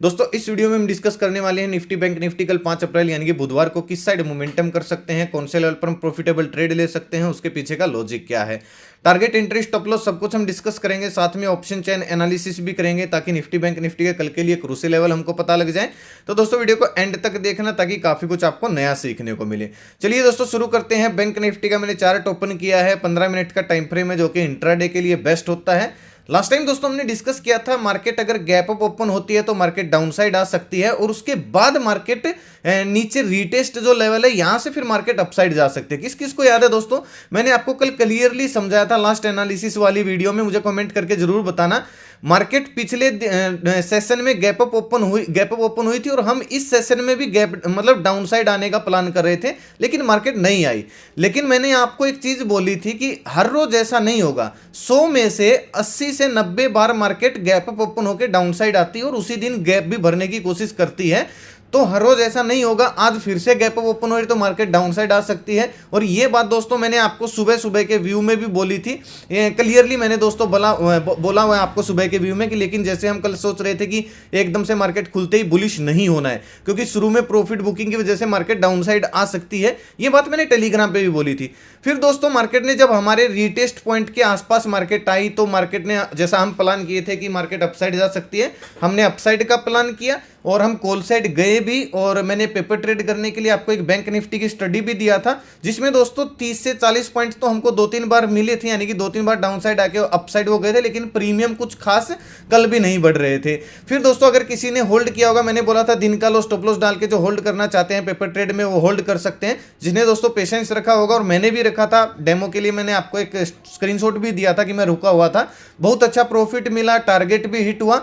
दोस्तों इस वीडियो में हम डिस्कस करने वाले हैं निफ्टी बैंक निफ्टी कल 5 अप्रैल यानी कि बुधवार को किस साइड मोमेंटम कर सकते हैं, कौन से लेवल पर हम प्रॉफिटेबल ट्रेड ले सकते हैं, उसके पीछे का लॉजिक क्या है, टारगेट इंटरेस्ट स्टॉप लॉस सब कुछ हम डिस्कस करेंगे। साथ में ऑप्शन चेन एनालिसिस भी करेंगे ताकि निफ्टी बैंक निफ्टी के कल के लिए क्रूसियल लेवल हमको पता लग जाए। तो दोस्तों वीडियो को एंड तक देखना ताकि काफी कुछ आपको नया सीखने को मिले। चलिए दोस्तों शुरू करते हैं। बैंक निफ्टी का मैंने चार्ट ओपन किया है, 15 मिनट का टाइम फ्रेम है जो कि इंट्राडे के लिए बेस्ट होता है। लास्ट टाइम दोस्तों हमने डिस्कस किया था मार्केट अगर गैप अप ओपन होती है तो मार्केट डाउनसाइड आ सकती है और उसके बाद मार्केट नीचे रीटेस्ट जो लेवल है यहां से फिर मार्केट अपसाइड जा सकती है। किस किस को याद है दोस्तों, मैंने आपको कल क्लियरली समझाया था लास्ट एनालिसिस वाली वीडियो में, मुझे कमेंट करके जरूर बताना। मार्केट पिछले सेशन में गैप अप ओपन हुई थी और हम इस सेशन में भी गैप मतलब डाउनसाइड आने का प्लान कर रहे थे लेकिन मार्केट नहीं आई। लेकिन मैंने आपको एक चीज बोली थी कि हर रोज ऐसा नहीं होगा, 100 में से 80 से 90 बार मार्केट गैप अप ओपन होकर डाउनसाइड आती है और उसी दिन गैप भी भरने की कोशिश करती है। तो हर रोज ऐसा नहीं होगा, आज फिर से गैप अप ओपन हो रही तो मार्केट डाउनसाइड आ सकती है। और ये बात दोस्तों मैंने आपको सुबह सुबह के व्यू में भी बोली थी, क्लियरली मैंने दोस्तों बोला हुआ है आपको सुबह के व्यू में कि लेकिन जैसे हम कल सोच रहे थे कि एकदम से मार्केट खुलते ही बुलिश नहीं होना है क्योंकि शुरू में प्रॉफिट बुकिंग की वजह से मार्केट डाउनसाइड आ सकती है, ये बात मैंने टेलीग्राम पे भी बोली थी। फिर दोस्तों मार्केट ने जब हमारे रीटेस्ट पॉइंट के आसपास मार्केट आई तो मार्केट ने जैसा हम प्लान किए थे कि मार्केट अपसाइड जा सकती है, हमने अपसाइड का प्लान किया और हम कॉल साइड गए भी। और मैंने पेपर ट्रेड करने के लिए आपको एक बैंक निफ्टी की स्टडी भी दिया था जिसमें दोस्तों 30 से 40 पॉइंट तो हमको 2-3 बार मिले थे, यानी कि 2-3 बार डाउन साइड आके अपसाइड हो गए थे, लेकिन प्रीमियम कुछ खास कल भी नहीं बढ़ रहे थे। फिर दोस्तों अगर किसी ने होल्ड किया होगा, मैंने बोला था दिन का लो स्टॉप लॉस डाल के जो होल्ड करना चाहते हैं पेपर ट्रेड में वो होल्ड कर सकते हैं, जिन्हें दोस्तों पेशेंस रखा होगा। और मैंने भी रखा था डेमो के लिए, मैंने आपको एक स्क्रीनशॉट भी दिया था कि मैं रुका हुआ था, बहुत अच्छा प्रॉफिट मिला, टारगेट भी हिट हुआ।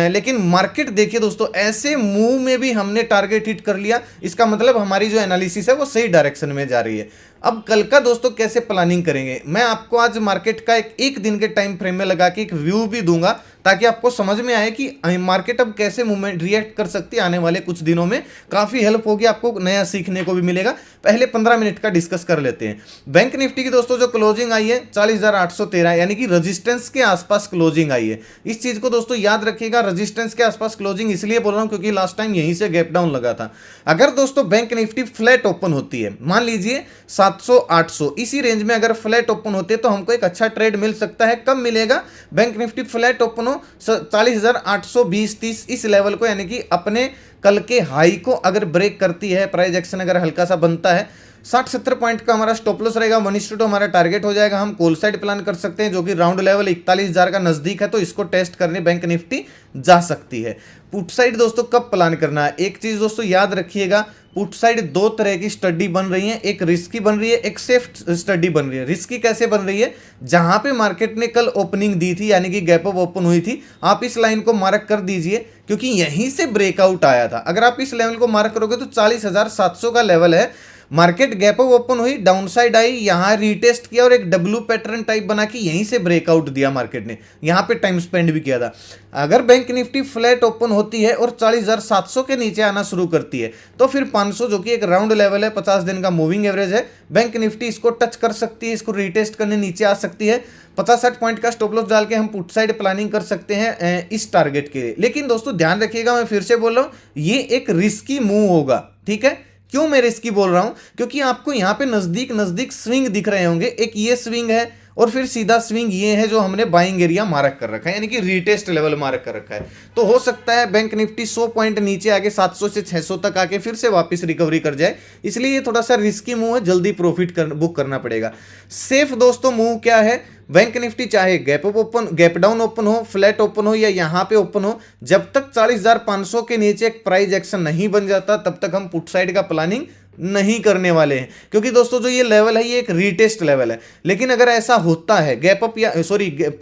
लेकिन मार्केट देखिए दोस्तों ऐसे मूव में भी हमने टारगेट हिट कर लिया, इसका मतलब हमारी जो एनालिसिस है वो सही डायरेक्शन में जा रही है। अब कल का दोस्तों कैसे प्लानिंग करेंगे, मैं आपको आज मार्केट का एक दिन के टाइम फ्रेम में लगा के एक व्यू भी दूंगा ताकि आपको समझ में आए कि मार्केट अब कैसे मूवमेंट रिएक्ट कर सकती है आने वाले कुछ दिनों में। काफी हेल्प होगी, आपको नया सीखने को भी मिलेगा। पहले 15 मिनट का डिस्कस कर लेते हैं। बैंक निफ्टी की दोस्तों जो क्लोजिंग आई है 40,813 यानी कि रेजिस्टेंस के आसपास क्लोजिंग आई है। इस चीज को दोस्तों याद रखिएगा, रेजिस्टेंस के आसपास क्लोजिंग इसलिए बोल रहा हूं क्योंकि लास्ट टाइम यहीं से गैप डाउन लगा था। अगर दोस्तों बैंक निफ्टी फ्लैट ओपन होती है, मान लीजिए 700-800 इसी रेंज में अगर फ्लैट ओपन होते हैं तो हमको एक अच्छा ट्रेड मिल सकता है। कब मिलेगा, बैंक निफ्टी फ्लैट ओपन हो 40,820-30 इस लेवल को, यानी कि अपने कल के हाई को अगर ब्रेक करती है, प्राइस एक्शन अगर हल्का सा बनता है, 60-70 पॉइंट का हमारा स्टॉप लॉस रहेगा, 1:2 हमारा टारगेट हो जाएगा। हम कॉल साइड प्लान कर सकते हैं जो कि राउंड लेवल 41,000 का नजदीक है, तो इसको टेस्ट करने बैंक निफ्टी जा सकती है। पुट साइड दोस्तों कब प्लान करना है, एक चीज दोस्तों याद रखिएगा, पुट साइड दो तरह की स्टडी बन रही है, एक रिस्की बन रही है, एक सेफ स्टडी बन रही है। रिस्की कैसे बन रही है, जहां पे मार्केट ने कल ओपनिंग दी थी यानी कि गैप अप ओपन हुई थी, आप इस लाइन को मार्क कर दीजिए क्योंकि यहीं से ब्रेकआउट आया था। अगर आप इस लेवल को मार्क करोगे तो 40,700 का लेवल है। मार्केट गैप अप ओपन हुई, डाउनसाइड आई, यहां रीटेस्ट किया और एक डब्ल्यू पैटर्न टाइप बना के यहीं से ब्रेकआउट दिया मार्केट ने, यहां पे टाइम स्पेंड भी किया था। अगर बैंक निफ्टी फ्लैट ओपन होती है और 40,700 के नीचे आना शुरू करती है तो फिर 500 जो कि एक राउंड लेवल है, 50 दिन का मूविंग एवरेज है, बैंक निफ्टी इसको टच कर सकती है, इसको रीटेस्ट करने नीचे आ सकती है। 50-60 पॉइंट का स्टॉप लॉस डाल के हम पुट साइड प्लानिंग कर सकते हैं इस टारगेट के लिए। लेकिन दोस्तों ध्यान रखिएगा, मैं फिर से बोल रहा हूं, ये एक रिस्की मूव होगा, ठीक है। क्यों मैं रिस्की बोल रहा हूं, क्योंकि आपको यहां पे नजदीक नजदीक स्विंग दिख रहे होंगे। एक ये स्विंग है और फिर सीधा स्विंग ये है जो हमने बाइंग एरिया मार्क कर रखा है, यानी कि रीटेस्ट लेवल मार्क कर रखा है। तो हो सकता है बैंक निफ्टी 100 पॉइंट नीचे आके 700 से 600 तक आके फिर से वापस रिकवरी कर जाए, इसलिए ये थोड़ा सा रिस्की मूव है, जल्दी प्रॉफिट बुक करना पड़ेगा। सेफ दोस्तों मूव क्या है, बैंक निफ्टी चाहे गैप डाउन ओपन हो, फ्लैट ओपन हो या यहां पे ओपन हो, जब तक 40,500 के नीचे एक प्राइस एक्शन नहीं बन जाता तब तक हम पुट साइड का प्लानिंग नहीं करने वाले हैं। क्योंकि दोस्तों जो ये लेवल है ये एक रीटेस्ट लेवल है, लेकिन अगर ऐसा होता है गैप अप या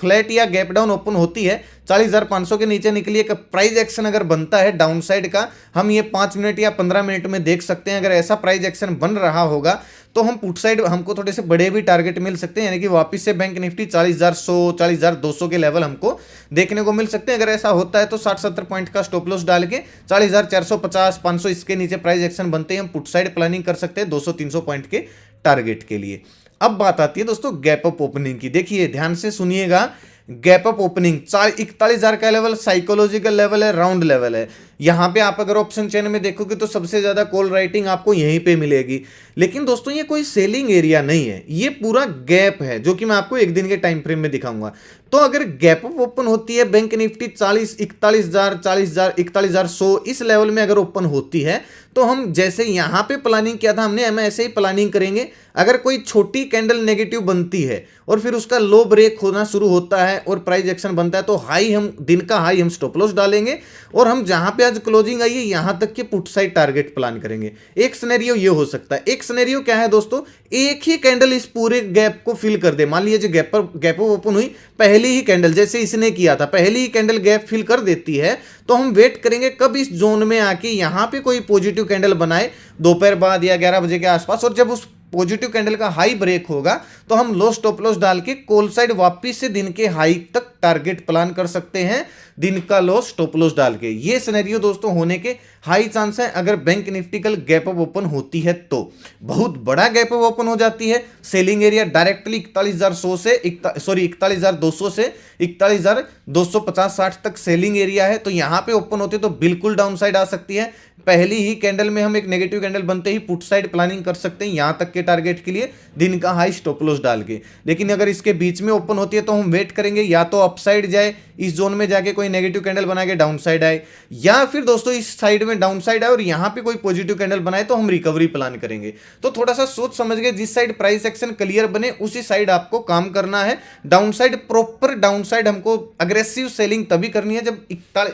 फ्लैट या गैप डाउन ओपन होती है, 40,500 के नीचे निकली एक प्राइस एक्शन अगर बनता है डाउनसाइड का, हम ये 5 मिनट या 15 मिनट में देख सकते हैं। अगर ऐसा प्राइस एक्शन बन रहा होगा तो हम पुट साइड हमको थोड़े से बड़े भी टारगेट मिल सकते हैं, यानी कि वापस से बैंक निफ्टी 40,100 40,200 के लेवल हमको देखने को मिल सकते हैं। अगर ऐसा होता है तो 60-70 पॉइंट का स्टॉप लॉस डाल के 40,450 500 इसके नीचे प्राइस एक्शन बनते हैं, हम पुट साइड प्लानिंग कर सकते हैं 200-300 पॉइंट के टारगेट के लिए। अब बात आती है दोस्तों गैप अप ओपनिंग की। देखिए ध्यान से सुनिएगा, गैप अप ओपनिंग 41,000 का लेवल साइकोलॉजिकल लेवल है, राउंड लेवल है। यहाँ पे आप अगर ऑप्शन चेन में देखोगे तो सबसे ज्यादा कॉल राइटिंग आपको यहीं पे मिलेगी। लेकिन दोस्तों ये कोई सेलिंग एरिया नहीं है, ये पूरा गैप है जो कि मैं आपको एक दिन के टाइम फ्रेम में दिखाऊंगा। तो अगर गैप अप ओपन होती है, बैंक निफ्टी 41,000 41,100 इस लेवल में अगर ओपन होती है तो हम जैसे यहां पे प्लानिंग किया था हमने, हम ऐसे ही प्लानिंग करेंगे। अगर कोई छोटी कैंडल नेगेटिव बनती है और फिर उसका लो ब्रेक होना शुरू होता है और प्राइस एक्शन बनता है तो हाई, हम दिन का हाई हम स्टॉप लॉस डालेंगे और हम जहां पे आज क्लोजिंग आई है यहां तक के पुट साइड टारगेट प्लान करेंगे। एक सिनेरियो ये हो सकता है। एक सिनेरियो क्या है दोस्तों, एक ही कैंडल इस पूरे गैप को फिल कर दे। मान लीजिए गैप ओपन हुई, पहली ही कैंडल जैसे इसने किया था, पहली ही कैंडल गैप फिल कर देती है तो हम वेट करेंगे कब इस जोन में आके यहां पे कोई पॉजिटिव कैंडल बनाए दोपहर बाद या 11 बजे के आसपास, और जब उस पॉजिटिव कैंडल का हाई ब्रेक होगा तो हम लो स्टॉप लॉस डाल के कॉल साइड वापस से दिन के हाई तक टारगेट प्लान कर सकते हैं, दिन का लो स्टॉप लॉस डाल के। ये सिनेरियो दोस्तों होने के हाई चांस है अगर बैंक निफ्टी कल गैप अप ओपन होती है तो। बहुत बड़ा गैप अप ओपन हो जाती है, सेलिंग एरिया डायरेक्टली 41,200 से 41,250-60 तक सेलिंग एरिया है, तो यहां पे ओपन होते तो बिल्कुल डाउन साइड आ सकती है। पहली ही कैंडल में हम एक नेगेटिव कैंडल बनते ही पुट साइड प्लानिंग कर सकते हैं यहां तक के टारगेट के लिए, दिन का हाई स्टॉप लॉस डाल के। लेकिन अगर इसके बीच में ओपन होती है तो हम वेट करेंगे या तो अपसाइड जाए, इस जोन में जाके कोई नेगेटिव कैंडल बना के डाउन साइड आए, या फिर दोस्तों इस साइड में डाउन साइड आए और यहां पे कोई पॉजिटिव कैंडल बनाए तो हम रिकवरी प्लान करेंगे। तो थोड़ा सा सोच समझ के जिस साइड प्राइस एक्शन क्लियर बने उसी साइड आपको काम करना है। Down side, proper down side हमको अग्रेसिव सेलिंग तभी करनी है जब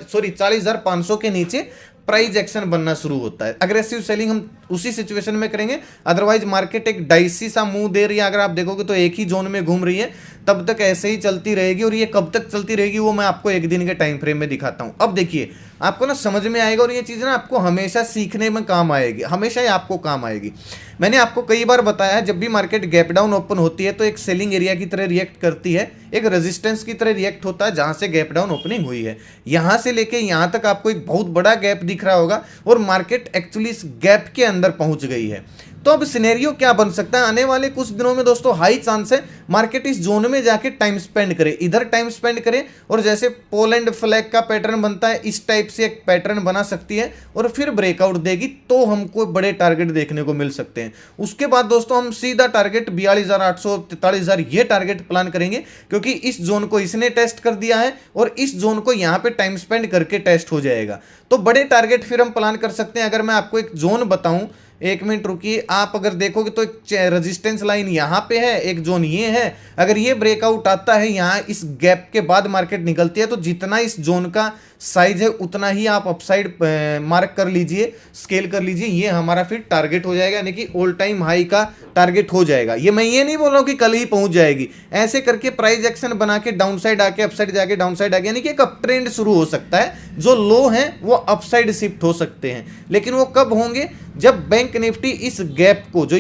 40,500 के नीचे प्राइस एक्शन बनना शुरू होता है। अग्रेसिव सेलिंग हम उसी सिचुएशन में करेंगे, अदरवाइज मार्केट एक डाइसी सा मुंह दे रही है। अगर आप देखोगे तो एक ही जोन में घूम रही है, तब तक ऐसे ही चलती रहेगी, और ये कब तक चलती रहेगी वो मैं आपको एक दिन के टाइम फ्रेम में दिखाता हूं। अब देखिए आपको ना समझ में आएगा, और ये चीज़ ना आपको हमेशा सीखने में काम आएगी, हमेशा ही आपको काम आएगी। मैंने आपको कई बार बताया है, जब भी मार्केट गैप डाउन ओपन होती है तो एक सेलिंग एरिया की तरह रिएक्ट करती है, एक रेजिस्टेंस की तरह रिएक्ट होता है जहां से गैप डाउन ओपनिंग हुई है। यहां से लेके यहां तक आपको एक बहुत बड़ा गैप दिख रहा होगा और मार्केट एक्चुअली इस गैप के अंदर पहुंच गई है। तो अब सिनेरियो क्या बन सकता है आने वाले कुछ दिनों में दोस्तों, हाई चांस है मार्केट इस जोन में जाके टाइम स्पेंड करे, इधर टाइम स्पेंड करे, और जैसे पोलैंड फ्लैग का पैटर्न बनता है इस टाइप से एक पैटर्न बना सकती है और फिर ब्रेकआउट देगी, तो हमको बड़े टारगेट देखने को मिल सकते हैं। उसके बाद दोस्तों हम सीधा टारगेट 42,800 43,000 ये टारगेट प्लान करेंगे, क्योंकि इस जोन को इसने टेस्ट कर दिया है और इस जोन को यहाँ पे टाइम स्पेंड करके टेस्ट हो जाएगा। तो बड़े टारगेट फिर हम प्लान कर सकते हैं। अगर मैं आपको एक जोन बताऊं, एक मिनट रुकिए, आप अगर देखोगे तो एक रेजिस्टेंस लाइन यहाँ पे है, एक जोन ये है। अगर ये ब्रेकआउट आता है यहाँ इस गैप के बाद मार्केट निकलती है तो जितना इस जोन का साइज है उतना ही आप अपसाइड मार्क कर लीजिए, स्केल कर लीजिए, ये हमारा फिर टारगेट हो जाएगा, यानी कि ऑल टाइम हाई का टारगेट हो जाएगा। ये मैं ये नहीं बोल रहा हूँ कि कल ही पहुंच जाएगी, ऐसे करके प्राइस एक्शन बना के डाउन साइड आके अपसाइड जाके डाउन साइड आके, यानी कि एक अप ट्रेंड शुरू हो सकता है। जो लो है वो अपसाइड शिफ्ट हो सकते हैं, लेकिन वो कब होंगे, जब बैंक निफ्टी इस गैप को, जो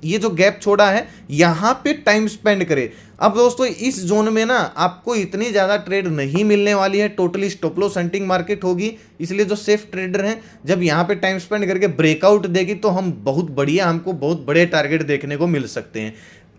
ये जो गैप छोड़ा है यहां पे टाइम स्पेंड करे। अब दोस्तों इस जोन में ना आपको इतनी ज़्यादा ट्रेड नहीं मिलने वाली है, totally stop loss hunting market होगी, इसलिए जो सेफ ट्रेडर हैं जब यहाँ पे टाइम स्पेंड करके ब्रेकआउट देगी तो हम बहुत बढ़िया, हमको बहुत बड़े टारगेट देखने को मिल सकते हैं।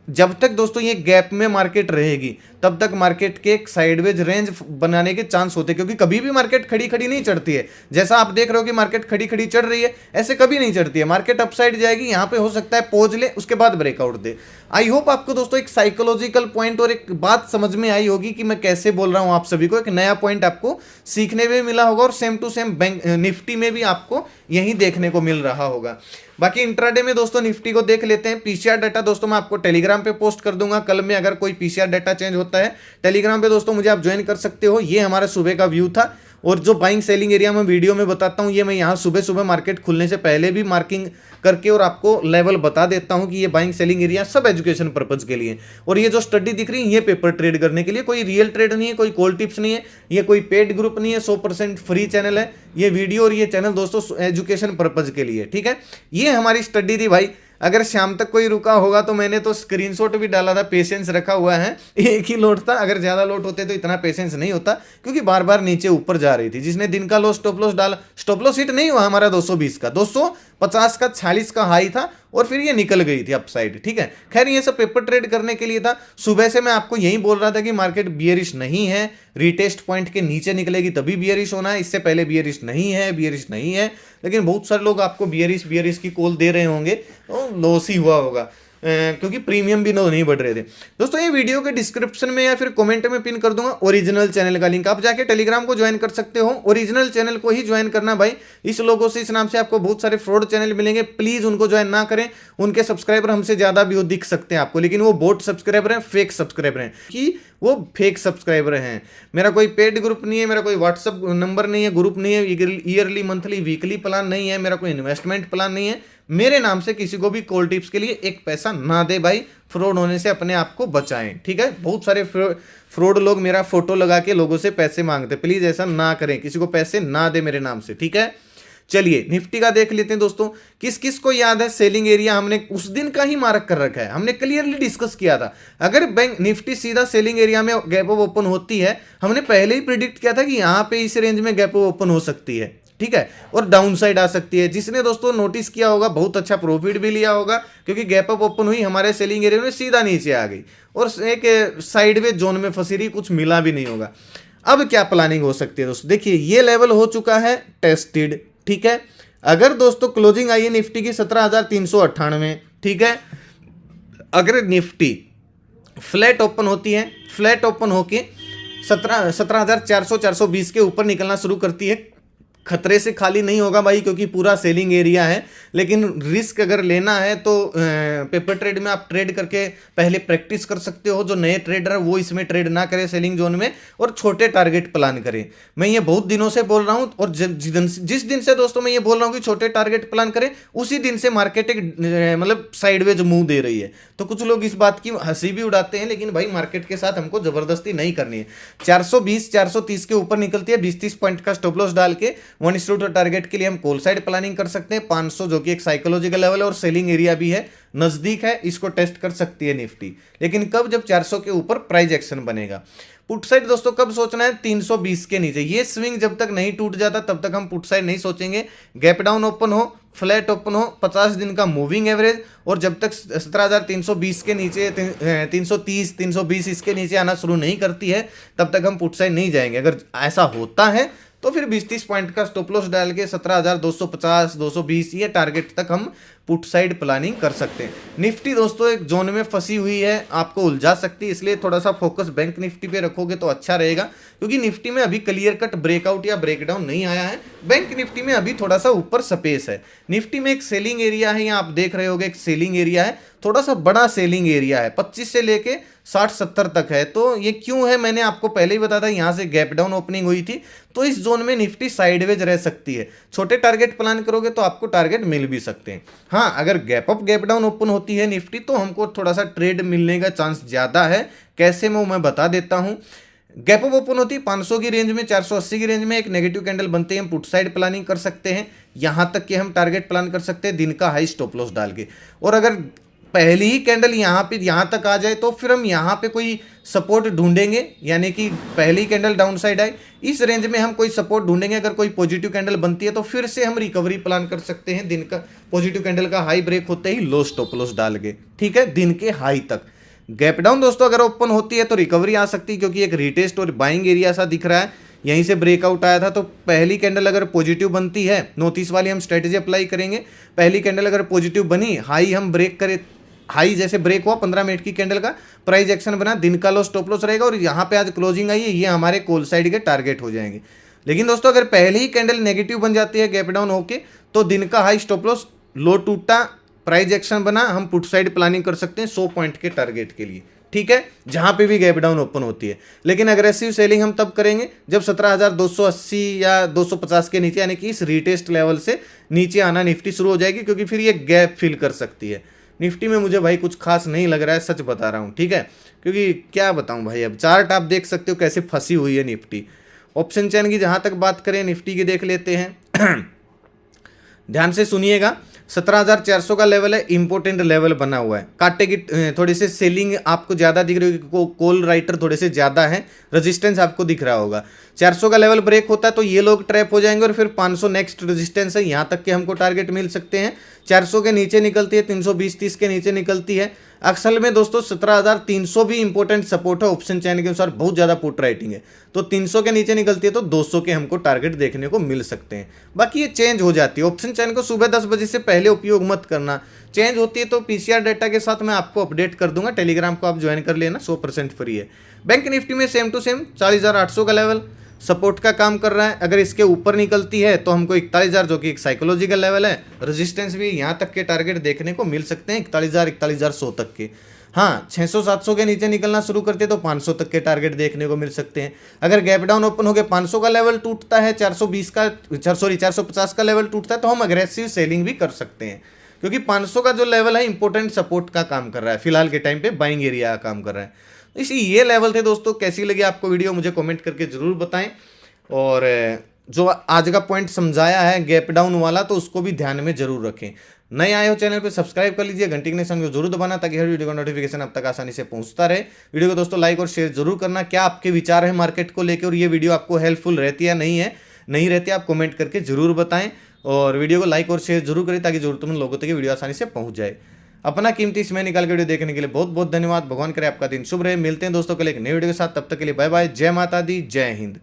जब तक दोस्तों ये गैप में मार्केट रहेगी तब तक मार्केट के एक साइडवेज रेंज बनाने के चांस होते हैं, क्योंकि कभी भी मार्केट खड़ी खड़ी नहीं चढ़ती है। जैसा आप देख रहे हो कि मार्केट खड़ी खड़ी चढ़ रही है, ऐसे कभी नहीं चढ़ती है। मार्केट अपसाइड जाएगी, यहाँ पे हो सकता है पॉज ले, उसके बाद ब्रेकआउट दे। आई होप आपको दोस्तों एक साइकोलॉजिकल पॉइंट और एक बात समझ में आई होगी कि मैं कैसे बोल रहा हूँ आप सभी को, एक नया पॉइंट आपको सीखने में मिला होगा, और same to same bank Nifty में भी आपको यही देखने को मिल रहा होगा। बाकी इंट्राडे में दोस्तों निफ्टी को देख लेते हैं। पीसीआर डाटा दोस्तों मैं आपको टेलीग्राम पे पोस्ट कर दूंगा कल में, अगर कोई पीसीआर डाटा चेंज होता है टेलीग्राम पे दोस्तों मुझे आप ज्वाइन कर सकते हो। ये हमारा सुबह का व्यू था, और जो बाइंग सेलिंग एरिया में वीडियो में बताता हूँ, ये मैं यहाँ सुबह सुबह मार्केट खुलने से पहले भी मार्किंग करके और आपको लेवल बता देता हूँ कि ये बाइंग सेलिंग एरिया सब एजुकेशन पर्पज के लिए। और ये जो स्टडी दिख रही है ये पेपर ट्रेड करने के लिए, कोई रियल ट्रेड नहीं है, कोई कॉल टिप्स नहीं है, ये कोई पेड ग्रुप नहीं है, 100% फ्री चैनल है ये वीडियो, और ये चैनल दोस्तों एजुकेशन पर्पज के लिए, ठीक है। ये हमारी स्टडी थी भाई। अगर शाम तक कोई रुका होगा तो मैंने तो स्क्रीनशॉट भी डाला था, पेशेंस रखा हुआ है, एक ही लोट था, अगर ज़्यादा लोट होते तो इतना पेशेंस नहीं होता, क्योंकि बार बार नीचे ऊपर जा रही थी। जिसने दिन का लो स्टॉप लॉस डाला, स्टॉप लॉस हिट नहीं हुआ हमारा 220 का, 250 का 40 का हाई था, और फिर ये निकल गई थी अपसाइड। ठीक है, खैर ये सब पेपर ट्रेड करने के लिए था। सुबह से मैं आपको यही बोल रहा था कि मार्केट बियरिश नहीं है, रीटेस्ट पॉइंट के नीचे निकलेगी तभी बियरिश होना है, इससे पहले बियरिश नहीं है, बियरिश नहीं है। लेकिन बहुत सारे लोग आपको बियरिश की कॉल दे रहे होंगे, तो लॉस ही हुआ होगा क्योंकि प्रीमियम भी नहीं बढ़ रहे थे। दोस्तों ये वीडियो के डिस्क्रिप्शन में या फिर कमेंट में पिन कर दूंगा ओरिजिनल चैनल का लिंक, आप जाके टेलीग्राम को ज्वाइन कर सकते हो। ओरिजिनल चैनल को ही ज्वाइन करना भाई, इस लोगों से, इस नाम से आपको बहुत सारे फ्रॉड चैनल मिलेंगे, प्लीज उनको ज्वाइन ना करें। उनके सब्सक्राइबर हमसे ज्यादा भी वो दिख सकते हैं आपको, लेकिन वो बोट सब्सक्राइबर हैं, फेक सब्सक्राइबर हैं, कि वो फेक सब्सक्राइबर हैं। मेरा कोई पेड ग्रुप नहीं है, मेरा कोई व्हाट्सअप नंबर नहीं है, ग्रुप नहीं है, ईयरली मंथली वीकली प्लान नहीं है, मेरा कोई इन्वेस्टमेंट प्लान नहीं है। मेरे नाम से किसी को भी कॉल टिप्स के लिए एक पैसा ना दे भाई, फ्रॉड होने से अपने आप को बचाएं। ठीक है, बहुत सारे फ्रॉड लोग मेरा फोटो लगा के लोगों से पैसे मांगते, प्लीज ऐसा ना करें, किसी को पैसे ना दे मेरे नाम से। ठीक है, चलिए निफ्टी का देख लेते हैं दोस्तों। किस किस को याद है सेलिंग एरिया हमने उस दिन का ही मार्क कर रखा है, हमने क्लियरली डिस्कस किया था। अगर बैंक निफ्टी सीधा सेलिंग एरिया में गैप अप ओपन होती है, हमने पहले ही प्रिडिक्ट किया था कि यहां पे इस रेंज में गैप अप ओपन हो सकती है। ठीक है, और डाउन साइड आ सकती है। जिसने दोस्तों नोटिस किया होगा बहुत अच्छा प्रॉफिट भी लिया होगा, क्योंकि गैप अप ओपन हुई, हमारे सेलिंग एरिया में सीधा नीचे आ गई और एक साइडवेज जोन में फंसी रही, कुछ मिला भी नहीं होगा। अब क्या प्लानिंग हो सकती है दोस्तों, देखिए ये लेवल हो चुका है टेस्टेड। ठीक है, अगर दोस्तों क्लोजिंग आई है निफ्टी की 17,398, ठीक है, अगर निफ्टी फ्लैट ओपन होती है, फ्लैट ओपन होके 17,400-420 के ऊपर निकलना शुरू करती है, खतरे से खाली नहीं होगा भाई, क्योंकि पूरा सेलिंग एरिया है। लेकिन रिस्क अगर लेना है तो पेपर ट्रेड में आप ट्रेड करके पहले प्रैक्टिस कर सकते हो। जो नए ट्रेडर है वो इसमें ट्रेड ना करें सेलिंग जोन में, और छोटे टारगेट प्लान करें। मैं ये बहुत दिनों से बोल रहा हूं, और जिस दिन से दोस्तों मैं ये बोल रहा हूं कि छोटे टारगेट प्लान करें, उसी दिन से मार्केट एक मतलब साइडवेज मूव दे रही है। तो कुछ लोग इस बात की हंसी भी उड़ाते हैं, लेकिन भाई मार्केट के साथ हमको जबरदस्ती नहीं करनी है। 420-430 के ऊपर निकलती है, 20-30 पॉइंट का स्टॉप लॉस डाल के 1:2 टारगेट के लिए हम कॉल साइड प्लानिंग कर सकते हैं। 500 जो कि एक साइकोलॉजिकल लेवल है और सेलिंग एरिया भी है, नजदीक है, इसको टेस्ट कर सकती है निफ्टी। लेकिन कब, जब 400 के ऊपर प्राइस एक्शन बनेगा। पुट साइड दोस्तों कब सोचना है, 320 के नीचे। ये स्विंग जब तक नहीं टूट जाता तब तक हम पुट साइड नहीं सोचेंगे। गैप डाउन ओपन हो, फ्लैट ओपन हो, 50 दिन का मूविंग एवरेज, और जब तक 17,320 के नीचे 330 320 इसके नीचे आना शुरू नहीं करती है, तब तक हम पुट साइड नहीं जाएंगे। अगर ऐसा होता है तो फिर 20-30 पॉइंट का स्टॉप लॉस डाल के 17,250 220 ये टारगेट तक हम पुट साइड प्लानिंग कर सकते हैं। निफ्टी दोस्तों एक जोन में फंसी हुई है, आपको उलझा सकती है, इसलिए थोड़ा सा फोकस बैंक निफ्टी पे रखोगे तो अच्छा रहेगा, क्योंकि निफ्टी में अभी क्लियर कट ब्रेकआउट या ब्रेकडाउन नहीं आया है। बैंक निफ्टी में अभी थोड़ा सा ऊपर स्पेस है। निफ्टी में एक सेलिंग एरिया है, यहाँ आप देख रहे होगे एक सेलिंग एरिया है, थोड़ा सा बड़ा सेलिंग एरिया है, 25 से लेके 60-70 तक है। तो ये क्यों है, मैंने आपको पहले ही बताया था, यहाँ से गैप डाउन ओपनिंग हुई थी, तो इस जोन में निफ्टी साइडवेज रह सकती है। छोटे टारगेट प्लान करोगे तो आपको टारगेट मिल भी सकते हैं। हाँ, अगर gap up gap down open होती है निफ्टी, तो हमको थोड़ा सा ट्रेड मिलने का चांस ज्यादा है। कैसे मैं बता देता हूं। गैप अप ओपन होती है 500 की रेंज में, 480 की रेंज में एक नेगेटिव कैंडल बनते हैं, हम पुट साइड प्लानिंग कर सकते हैं। यहां तक कि हम टारगेट प्लान कर सकते हैं दिन का हाई स्टॉप लॉस डाल के। और अगर पहली ही कैंडल यहाँ तक आ जाए तो फिर हम यहाँ पे कोई सपोर्ट ढूंढेंगे, यानी कि पहली कैंडल डाउन साइड आए, इस रेंज में हम कोई सपोर्ट ढूंढेंगे। अगर कोई पॉजिटिव कैंडल बनती है तो फिर से हम रिकवरी प्लान कर सकते हैं, दिन का पॉजिटिव कैंडल का हाई ब्रेक होते ही लो स्टॉप लॉस डाल के। ठीक है, दिन के हाई तक। गैप डाउन दोस्तों अगर ओपन होती है तो रिकवरी आ सकती है, क्योंकि एक रिटेस्ट और बाइंग एरिया सा दिख रहा है, यहीं से ब्रेकआउट आया था। तो पहली कैंडल अगर पॉजिटिव बनती है, 29 वाली हम स्ट्रेटेजी अप्लाई करेंगे। पहली कैंडल अगर पॉजिटिव बनी, हाई हम ब्रेक करें, हाई जैसे ब्रेक हुआ 15 मिनट की कैंडल का, प्राइस एक्शन बना, दिन का लो स्टॉप लॉस रहेगा, और यहाँ पे आज क्लोजिंग आई है, ये हमारे कॉल साइड के टारगेट हो जाएंगे। लेकिन दोस्तों अगर पहले ही कैंडल नेगेटिव बन जाती है गैप डाउन होके, तो दिन का हाई स्टॉप लॉस, लो टूटा, प्राइस एक्शन बना, हम पुट साइड प्लानिंग कर सकते हैं 100 पॉइंट के टारगेट के लिए। ठीक है, जहां पे भी गैप डाउन ओपन होती है। लेकिन अग्रेसिव सेलिंग हम तब करेंगे जब 17,280 या 250 के नीचे, यानी कि इस रीटेस्ट लेवल से नीचे आना निफ्टी शुरू हो जाएगी, क्योंकि फिर ये गैप फिल कर सकती है। निफ्टी में मुझे भाई कुछ खास नहीं लग रहा है, सच बता रहा हूँ। ठीक है, क्योंकि क्या बताऊँ भाई, अब चार्ट आप देख सकते हो कैसे फंसी हुई है निफ्टी। ऑप्शन चेन की जहाँ तक बात करें निफ्टी की देख लेते हैं ध्यान से सुनिएगा। 17,400 का लेवल है, इंपॉर्टेंट लेवल बना हुआ है। कांटे की थोड़ी सी सेलिंग आपको ज़्यादा दिख रही होगी, कॉल राइटर थोड़े से ज़्यादा है, रेजिस्टेंस आपको दिख रहा होगा। 400 का लेवल ब्रेक होता है तो ये लोग ट्रैप हो जाएंगे और फिर 500 नेक्स्ट रेजिस्टेंस है, यहाँ तक के हमको टारगेट मिल सकते हैं। 400 के नीचे निकलती है, 320-30 के नीचे निकलती है। असल में दोस्तों 17,300 भी इंपॉर्टेंट सपोर्ट है, ऑप्शन चैन के अनुसार बहुत ज़्यादा पुट राइटिंग है। तो 300 के नीचे निकलती है तो 200 के हमको टारगेट देखने को मिल सकते हैं। बाकी ये चेंज हो जाती है। ऑप्शन चैन को सुबह 10 बजे से पहले उपयोग मत करना, चेंज होती है तो पीसीआर डेटा के साथ मैं आपको अपडेट कर दूंगा। टेलीग्राम को आप ज्वाइन कर लेना, 100% फ्री है। बैंक निफ्टी में सेम टू सेम 40,800 का लेवल सपोर्ट का काम कर रहा है। अगर इसके ऊपर निकलती है तो हमको 41,000 जो कि एक साइकोलॉजिकल लेवल है, रेजिस्टेंस भी यहाँ तक के टारगेट देखने को मिल सकते हैं, 41,000 41,100 तक के। हाँ, 600-700 के नीचे निकलना शुरू करते हैं तो 500 तक के टारगेट देखने को मिल सकते हैं। अगर गैप डाउन ओपन हो गए 500 का लेवल टूटता है, 450 का लेवल टूटता है तो हम अग्रेसिव सेलिंग भी कर सकते हैं, क्योंकि 500 का जो लेवल है इंपॉर्टेंट सपोर्ट का काम कर रहा है, फिलहाल के टाइम पे बाइंग एरिया का काम कर रहा है। इसी ये लेवल थे दोस्तों। कैसी लगी आपको वीडियो मुझे कमेंट करके जरूर बताएं। और जो आज का पॉइंट समझाया है गैप डाउन वाला, तो उसको भी ध्यान में जरूर रखें। नए आए हो चैनल पे सब्सक्राइब कर लीजिए, घंटी के निशान को जरूर दबाना ताकि हर वीडियो का नोटिफिकेशन आप तक आसानी से पहुंचता रहे। वीडियो को दोस्तों लाइक और शेयर जरूर करना। क्या आपके विचार है मार्केट को लेकर और ये वीडियो आपको हेल्पफुल रहती है नहीं रहती, आप कमेंट करके जरूर बताएं। और वीडियो को लाइक और शेयर जरूर करें ताकि जरूरतमंद लोगों तक वीडियो आसानी से पहुंच जाए। अपना कीमती समय निकाल के वीडियो देखने के लिए बहुत बहुत धन्यवाद। भगवान करे आपका दिन शुभ रहे। मिलते हैं दोस्तों कल एक नई वीडियो के साथ, तब तक के लिए बाय बाय। जय माता दी, जय हिंद।